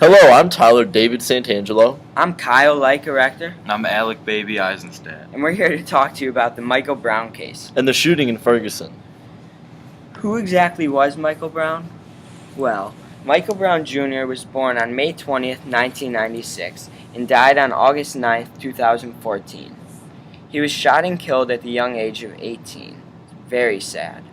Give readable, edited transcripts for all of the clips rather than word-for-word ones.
Hello, I'm Tyler David Santangelo. I'm Kyle Leica Rector, And I'm Alec Baby Eisenstadt. and we're here to talk to you about the Michael Brown case. And the shooting in Ferguson. Who exactly was Michael Brown? Well, Michael Brown Jr. was born on May 20th, 1996, and died on August 9th, 2014. He was shot and killed at the young age of 18. Very sad.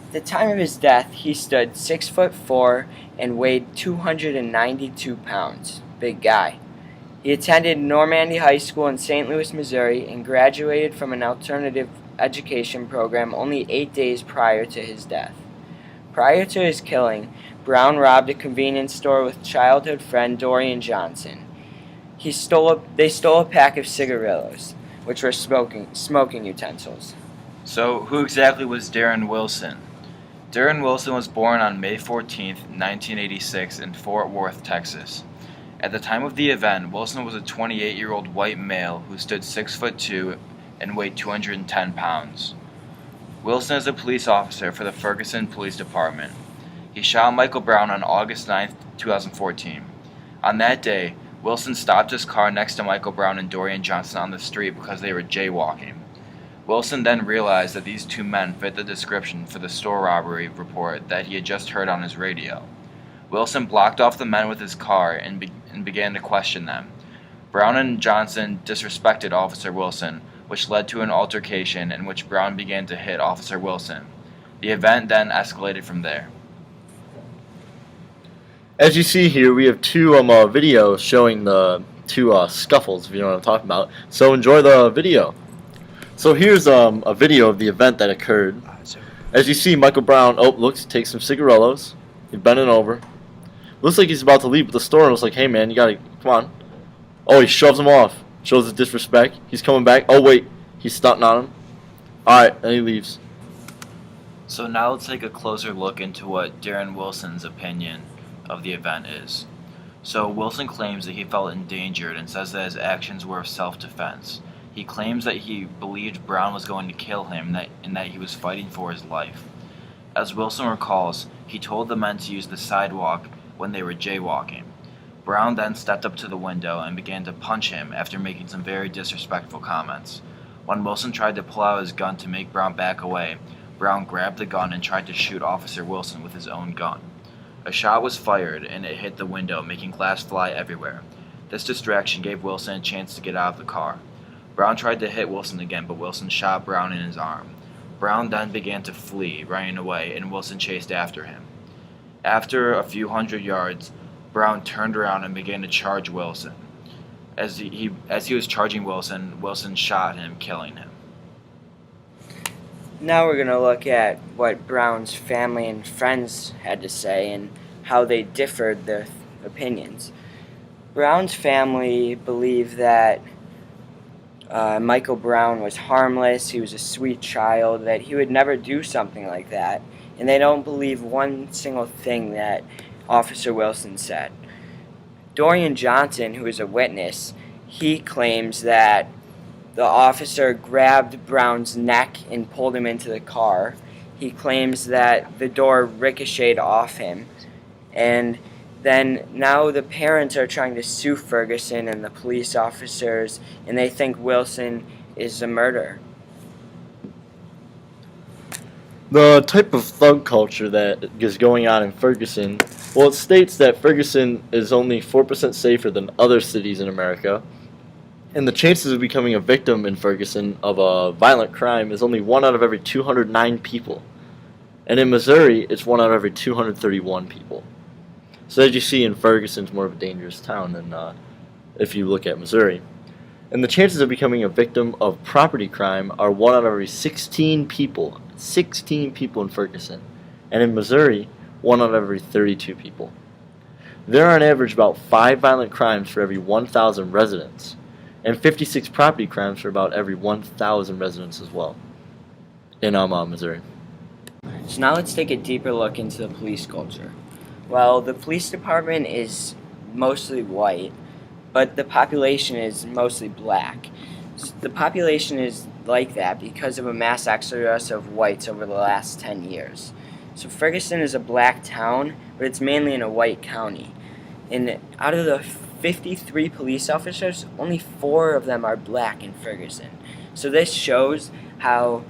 At the time of his death, he stood 6'4" and weighed 292 pounds. Big guy. He attended Normandy High School in St. Louis, Missouri, and graduated from an alternative education program only 8 days prior to his death. Prior to his killing, Brown robbed a convenience store with childhood friend Dorian Johnson. They stole a pack of cigarillos, which were smoking utensils. So, who exactly was Darren Wilson? Darren Wilson was born on May 14, 1986 in Fort Worth, Texas. At the time of the event, Wilson was a 28-year-old white male who stood 6'2" and weighed 210 pounds. Wilson is a police officer for the Ferguson Police Department. He shot Michael Brown on August 9, 2014. On that day, Wilson stopped his car next to Michael Brown and Dorian Johnson on the street because they were jaywalking. Wilson then realized that these two men fit the description for the store robbery report that he had just heard on his radio. Wilson blocked off the men with his car and began to question them. Brown and Johnson disrespected Officer Wilson, which led to an altercation in which Brown began to hit Officer Wilson. The event then escalated from there. As you see here, we have two videos showing the two scuffles, if you know what I'm talking about. So enjoy the video. So here's a video of the event that occurred. As you see, Michael Brown, takes some cigarillos. He's bending over. Looks like he's about to leave the store and was like, hey man, you gotta, come on. Oh, he shoves him off. Shows his disrespect. He's coming back. Oh wait, he's stunting on him. Alright, and he leaves. So now let's take a closer look into what Darren Wilson's opinion of the event is. So Wilson claims that he felt endangered and says that his actions were of self-defense. He claims that he believed Brown was going to kill him and that he was fighting for his life. As Wilson recalls, he told the men to use the sidewalk when they were jaywalking. Brown then stepped up to the window and began to punch him after making some very disrespectful comments. When Wilson tried to pull out his gun to make Brown back away, Brown grabbed the gun and tried to shoot Officer Wilson with his own gun. A shot was fired and it hit the window, making glass fly everywhere. This distraction gave Wilson a chance to get out of the car. Brown tried to hit Wilson again, but Wilson shot Brown in his arm. Brown then began to flee, running away, and Wilson chased after him. After a few hundred yards, Brown turned around and began to charge Wilson. As he was charging Wilson, Wilson shot him, killing him. Now we're going to look at what Brown's family and friends had to say and how they differed their opinions. Brown's family believed that Michael Brown was harmless, he was a sweet child, that he would never do something like that, and they don't believe one single thing that Officer Wilson said. Dorian Johnson, who is a witness, he claims that the officer grabbed Brown's neck and pulled him into the car. He claims that the door ricocheted off him, and then now the parents are trying to sue Ferguson and the police officers, and they think Wilson is a murderer. The type of thug culture that is going on in Ferguson, well, it states that Ferguson is only 4% safer than other cities in America, and the chances of becoming a victim in Ferguson of a violent crime is only 1 out of every 209 people. And in Missouri, it's 1 out of every 231 people. So as you see, in Ferguson, it's more of a dangerous town than if you look at Missouri. And the chances of becoming a victim of property crime are 1 out of every 16 people. 16 people in Ferguson. And in Missouri, 1 out of every 32 people. There are on average about 5 violent crimes for every 1,000 residents, and 56 property crimes for about every 1,000 residents as well in Missouri. So now let's take a deeper look into the police culture. Well, the police department is mostly white, but the population is mostly black. The population is like that because of a mass exodus of whites over the last 10 years. So Ferguson is a black town, but it's mainly in a white county. And out of the 53 police officers, only 4 of them are black in Ferguson. So this shows how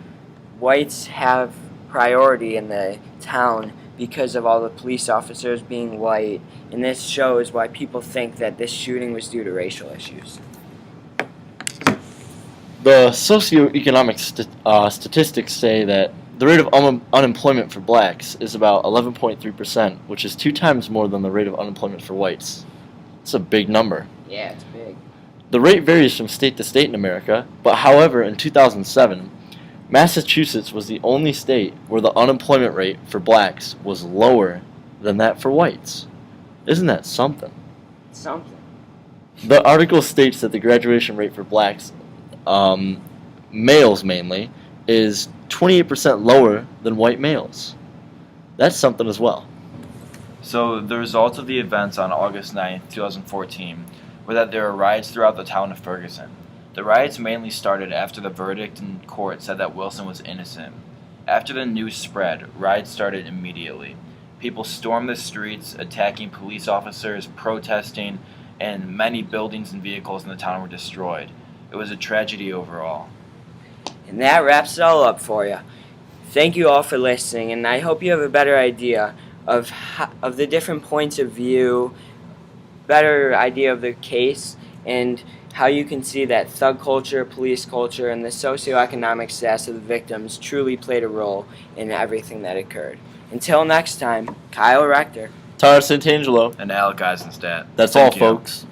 whites have priority in the town because of all the police officers being white, and this shows why people think that this shooting was due to racial issues. The socioeconomic statistics say that the rate of unemployment for blacks is about 11.3%, which is 2 times more than the rate of unemployment for whites. It's a big number. Yeah, it's big. The rate varies from state to state in America, but however, in 2007, Massachusetts was the only state where the unemployment rate for blacks was lower than that for whites. Isn't that something? Something. The article states that the graduation rate for blacks, males mainly, is 28% lower than white males. That's something as well. So the results of the events on August 9th, 2014 were that there were riots throughout the town of Ferguson. The riots mainly started after the verdict in court said that Wilson was innocent. After the news spread, riots started immediately. People stormed the streets, attacking police officers, protesting, and many buildings and vehicles in the town were destroyed. It was a tragedy overall. And that wraps it all up for you. Thank you all for listening, and I hope you have a better idea of the different points of view, better idea of the case, and how you can see that thug culture, police culture, and the socioeconomic status of the victims truly played a role in everything that occurred. Until next time, Kyle Rector. Tyler Santangelo. And Alec Eisenstadt. That's Thank all, you. folks.